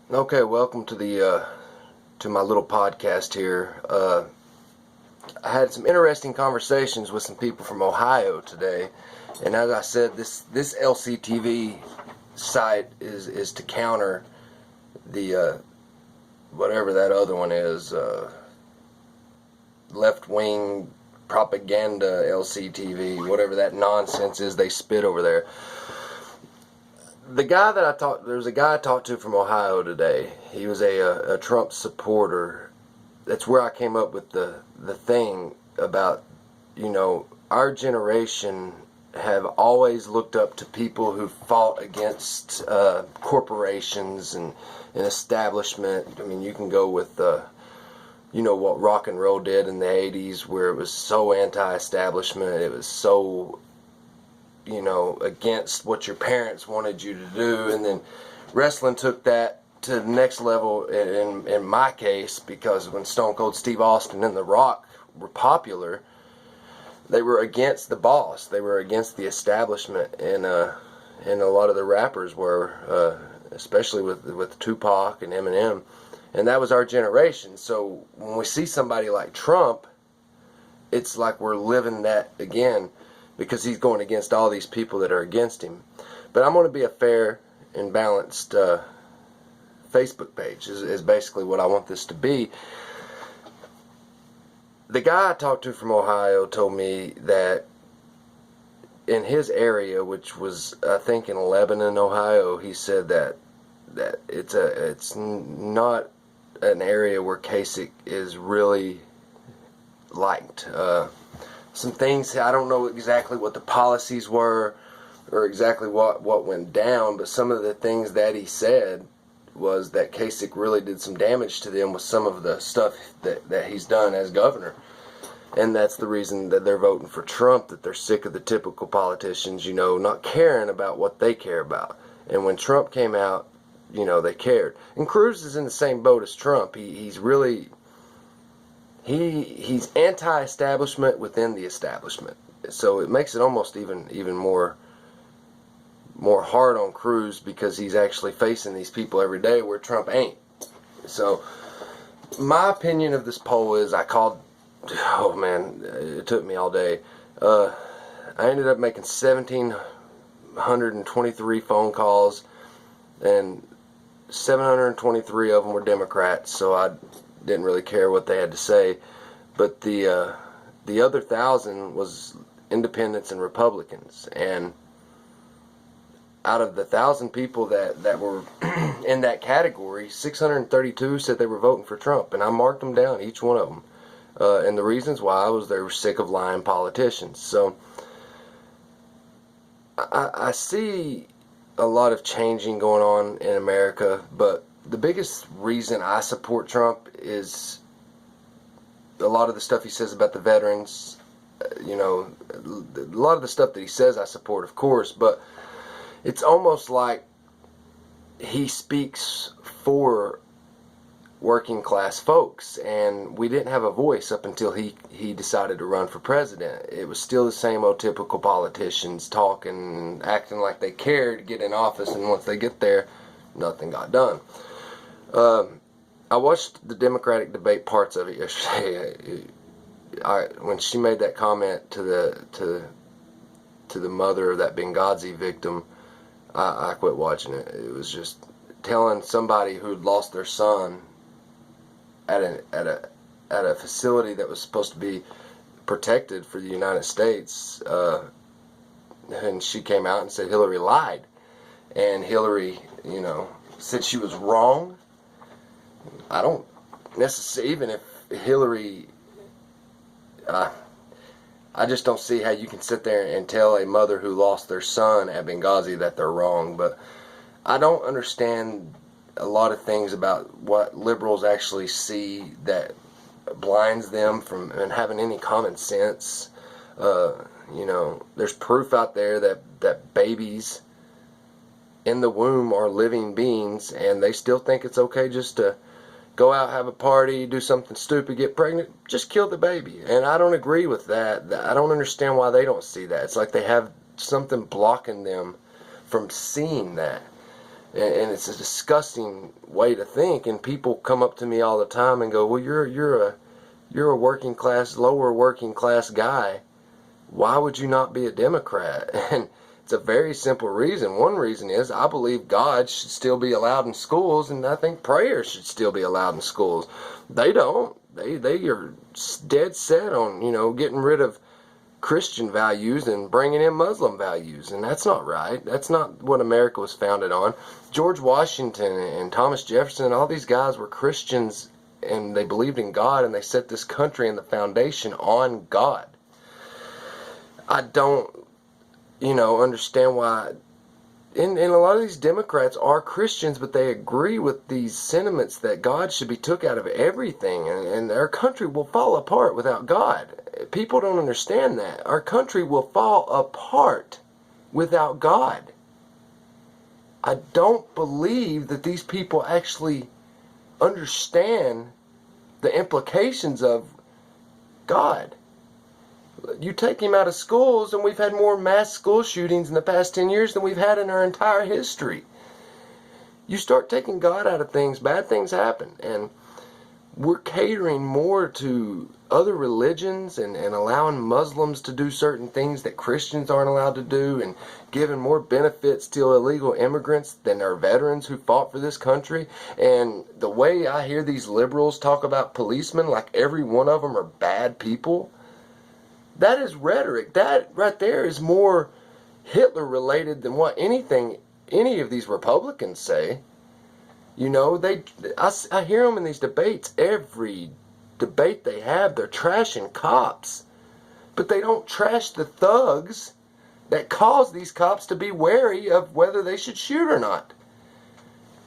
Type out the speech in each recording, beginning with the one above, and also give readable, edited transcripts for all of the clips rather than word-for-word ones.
Okay, welcome to the to my little podcast here. I had some interesting conversations with some people from Ohio today, and as I said, this LCTV site is to counter the whatever that other one is, left wing propaganda LCTV, whatever that nonsense is they spit over there. There was a guy I talked to from Ohio today. He was a Trump supporter. That's where I came up with the thing about, our generation have always looked up to people who fought against corporations and establishment. I mean, you can go with, what rock and roll did in the 80s, where it was so anti-establishment. It was so against what your parents wanted you to do, and then wrestling took that to the next level in my case, because when Stone Cold Steve Austin and The Rock were popular, they were against the boss, they were against the establishment, and a lot of the rappers were, especially with Tupac and Eminem, and that was our generation. So when we see somebody like Trump, it's like we're living that again, because he's going against all these people that are against him. But I'm going to be a fair and balanced Facebook page, is basically what I want this to be. The guy I talked to from Ohio told me that in his area, which was, I think, in Lebanon, Ohio, he said that it's not an area where Kasich is really liked. Some things, I don't know exactly what the policies were or exactly what went down, but some of the things that he said was that Kasich really did some damage to them with some of the stuff that he's done as governor. And that's the reason that they're voting for Trump, that they're sick of the typical politicians, not caring about what they care about. And when Trump came out, they cared. And Cruz is in the same boat as Trump. He's really... He's anti-establishment within the establishment, so it makes it almost even more hard on Cruz, because he's actually facing these people every day where Trump ain't. So my opinion of this poll is, oh man, it took me all day. I ended up making 1,723 phone calls, and 723 of them were Democrats, so I didn't really care what they had to say. But the other 1,000 was independents and Republicans, and out of the 1,000 people that were in that category, 632 said they were voting for Trump, and I marked them down, each one of them, and the reasons why was they were sick of lying politicians. So I see a lot of changing going on in America, but the biggest reason I support Trump is a lot of the stuff he says about the veterans. A lot of the stuff that he says I support, of course, but it's almost like he speaks for working class folks, and we didn't have a voice up until he decided to run for president. It was still the same old typical politicians talking, acting like they cared to get in office, and once they get there, nothing got done. I watched the Democratic debate, parts of it yesterday. When she made that comment to the mother of that Benghazi victim, I quit watching it. It was just telling somebody who'd lost their son at a facility that was supposed to be protected for the United States, and she came out and said Hillary lied, and Hillary, said she was wrong. I don't necessarily, even if Hillary, I just don't see how you can sit there and tell a mother who lost their son at Benghazi that they're wrong. But I don't understand a lot of things about what liberals actually see that blinds them from having any common sense. There's proof out there that babies in the womb are living beings, and they still think it's okay just to go out, have a party, do something stupid, get pregnant, just kill the baby. And I don't agree with that. I don't understand why they don't see that. It's like they have something blocking them from seeing that. and it's a disgusting way to think. And people come up to me all the time and go, well, you're a working class, lower working class guy. Why would you not be a Democrat? And it's a very simple reason. One reason is I believe God should still be allowed in schools, and I think prayer should still be allowed in schools. They don't. They are dead set on, getting rid of Christian values and bringing in Muslim values, and that's not right. That's not what America was founded on. George Washington and Thomas Jefferson, all these guys were Christians, and they believed in God, and they set this country and the foundation on God. I don't, understand why. And a lot of these Democrats are Christians, but they agree with these sentiments that God should be took out of everything, and our country will fall apart without God. People don't understand that. Our country will fall apart without God. I don't believe that these people actually understand the implications of God. You take him out of schools, and we've had more mass school shootings in the past 10 years than we've had in our entire history. You start taking God out of things, bad things happen. And we're catering more to other religions and allowing Muslims to do certain things that Christians aren't allowed to do, and giving more benefits to illegal immigrants than our veterans who fought for this country. And the way I hear these liberals talk about policemen like every one of them are bad people, that is rhetoric. That right there is more Hitler related than what any of these Republicans say. I hear them in these debates. Every debate they have, they're trashing cops. But they don't trash the thugs that cause these cops to be wary of whether they should shoot or not.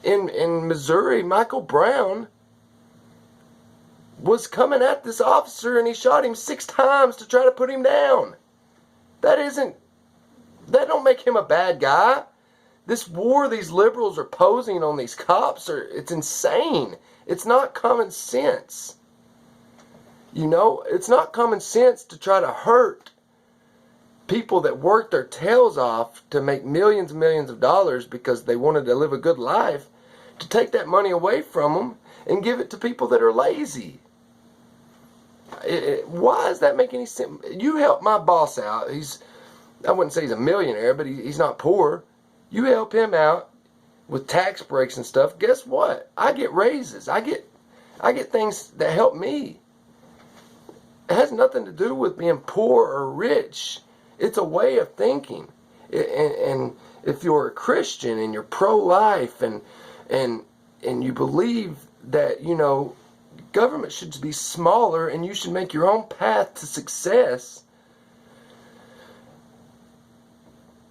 In Missouri, Michael Brown was coming at this officer, and he shot him 6 times to try to put him down. That don't make him a bad guy. This war these liberals are posing on these cops, it's insane. It's not common sense. It's not common sense to try to hurt people that work their tails off to make millions and millions of dollars because they wanted to live a good life, to take that money away from them and give it to people that are lazy. Why does that make any sense? You help my boss out. I wouldn't say he's a millionaire, but he's not poor. You help him out with tax breaks and stuff. Guess what? I get raises. I get things that help me. It has nothing to do with being poor or rich. It's a way of thinking. And if you're a Christian and you're pro-life and you believe that, government should be smaller and you should make your own path to success,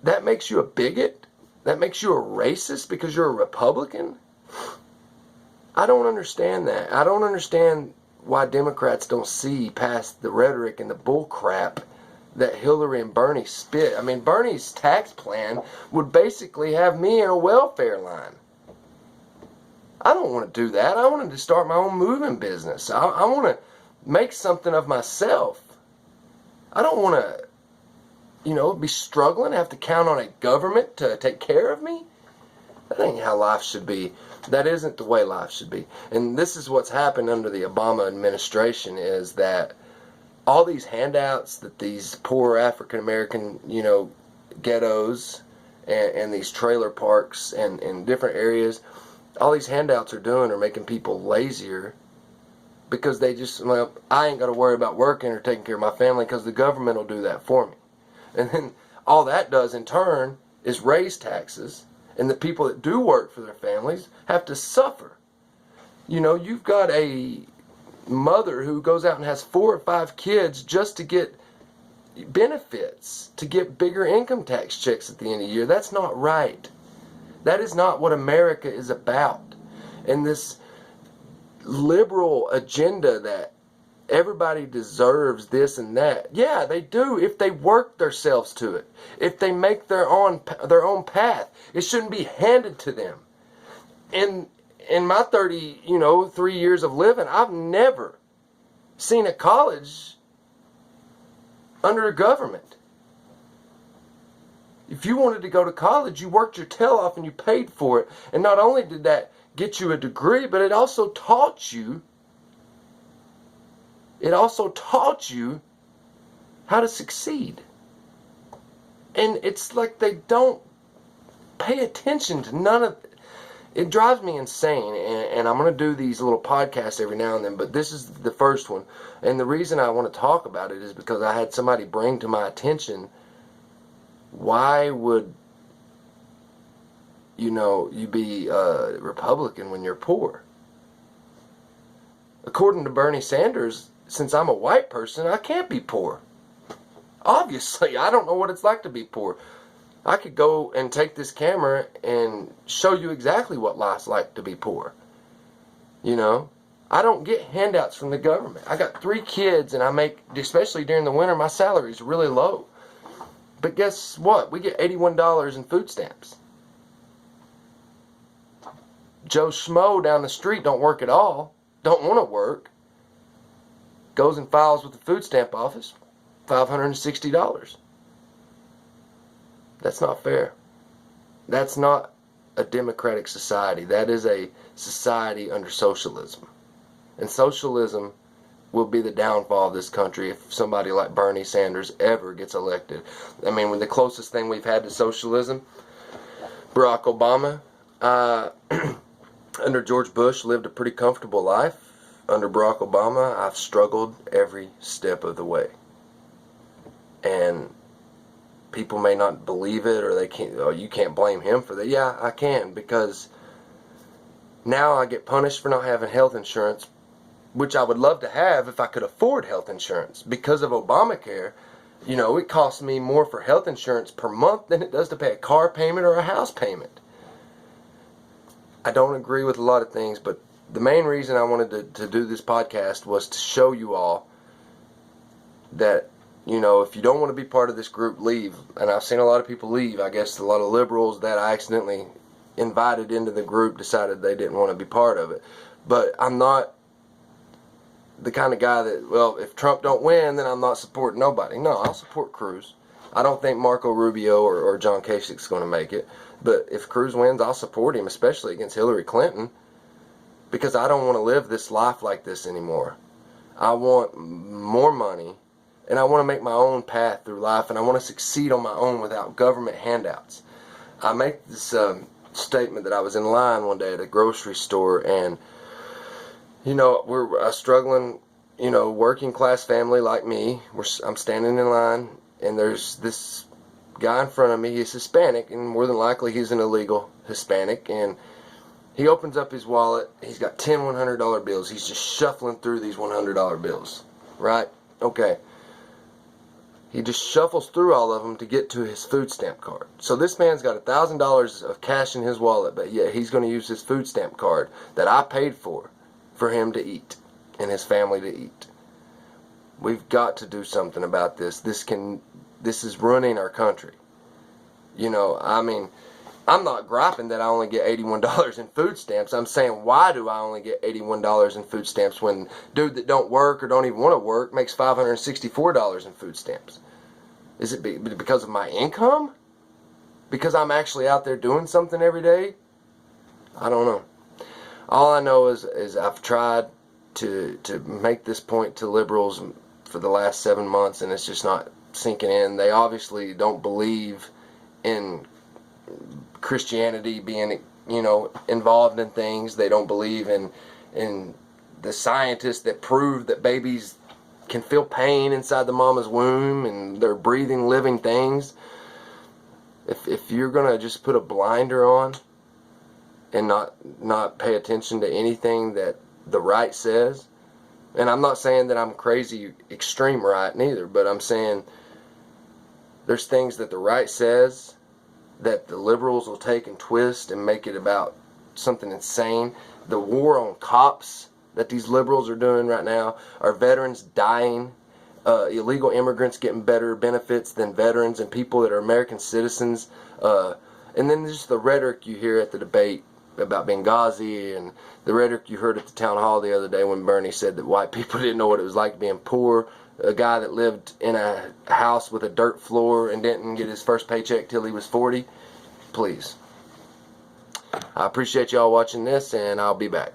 that makes you a bigot? That makes you a racist because you're a Republican? I don't understand that. I don't understand why Democrats don't see past the rhetoric and the bull crap that Hillary and Bernie spit. I mean, Bernie's tax plan would basically have me in a welfare line. I don't want to do that. I wanted to start my own moving business. I want to make something of myself. I don't want to, be struggling, have to count on a government to take care of me. That ain't how life should be. That isn't the way life should be. And this is what's happened under the Obama administration, is that all these handouts that these poor African American, ghettos and these trailer parks and in different areas, all these handouts are doing are making people lazier because they just, I ain't got to worry about working or taking care of my family because the government will do that for me. And then all that does in turn is raise taxes, and the people that do work for their families have to suffer. You've got a mother who goes out and has 4 or 5 kids just to get benefits, to get bigger income tax checks at the end of the year. That's not right. That is not what America is about. And this liberal agenda that everybody deserves this and that. Yeah, they do if they work themselves to it. If they make their own path. It shouldn't be handed to them. In my 3 years of living, I've never seen a college under a government. If you wanted to go to college, you worked your tail off and you paid for it. And not only did that get you a degree, but it also taught you how to succeed. And it's like they don't pay attention to none of it. It drives me insane, and I'm going to do these little podcasts every now and then, but this is the first one. And the reason I want to talk about it is because I had somebody bring to my attention, why would you be a Republican when you're poor? According to Bernie Sanders, since I'm a white person, I can't be poor. Obviously, I don't know what it's like to be poor. I could go and take this camera and show you exactly what life's like to be poor. I don't get handouts from the government. I got 3 kids, and I make, especially during the winter, my salary is really low. But guess what? We get $81 in food stamps. Joe Schmo down the street don't work at all, don't want to work, goes and files with the food stamp office, $560. That's not fair. That's not a democratic society. That is a society under socialism. And socialism will be the downfall of this country if somebody like Bernie Sanders ever gets elected. I mean, when the closest thing we've had to socialism, Barack Obama, under George Bush, lived a pretty comfortable life. Under Barack Obama, I've struggled every step of the way. And people may not believe it, or they can't. Oh, you can't blame him for that. Yeah, I can, because now I get punished for not having health insurance, which I would love to have if I could afford health insurance. Because of Obamacare, it costs me more for health insurance per month than it does to pay a car payment or a house payment. I don't agree with a lot of things, but the main reason I wanted to do this podcast was to show you all that, if you don't want to be part of this group, leave. And I've seen a lot of people leave. I guess a lot of liberals that I accidentally invited into the group decided they didn't want to be part of it. But I'm not the kind of guy that, well, if Trump don't win, then I'm not supporting nobody. No, I'll support Cruz. I don't think Marco Rubio or John Kasich's going to make it. But if Cruz wins, I'll support him, especially against Hillary Clinton, because I don't want to live this life like this anymore. I want more money, and I want to make my own path through life, and I want to succeed on my own without government handouts. I make this statement that I was in line one day at a grocery store, and we're a struggling, working class family like me. I'm standing in line, and there's this guy in front of me. He's Hispanic, and more than likely he's an illegal Hispanic, and he opens up his wallet. He's got 10 $100 bills. He's just shuffling through these $100 bills, right? Okay. He just shuffles through all of them to get to his food stamp card. So this man's got $1,000 of cash in his wallet, but yet he's going to use his food stamp card that I paid for him to eat and his family to eat. We've got to do something about this. This is ruining our country. I'm not griping that I only get $81 in food stamps. I'm saying, why do I only get $81 in food stamps when dude that don't work or don't even want to work makes $564 in food stamps? Is it because of my income? Because I'm actually out there doing something every day? I don't know. All I know is I've tried to make this point to liberals for the last 7 months, and it's just not sinking in. They obviously don't believe in Christianity being, involved in things. They don't believe in the scientists that prove that babies can feel pain inside the mama's womb and they're breathing living things. If you're gonna just put a blinder on and not pay attention to anything that the right says, and I'm not saying that I'm crazy extreme right neither, but I'm saying there's things that the right says that the liberals will take and twist and make it about something insane. The war on cops that these liberals are doing right now, our veterans dying, illegal immigrants getting better benefits than veterans, and people that are American citizens, and then just the rhetoric you hear at the debate about Benghazi, and the rhetoric you heard at the town hall the other day when Bernie said that white people didn't know what it was like being poor. a guy that lived in a house with a dirt floor and didn't get his first paycheck till he was 40. Please. I appreciate y'all watching this, and I'll be back.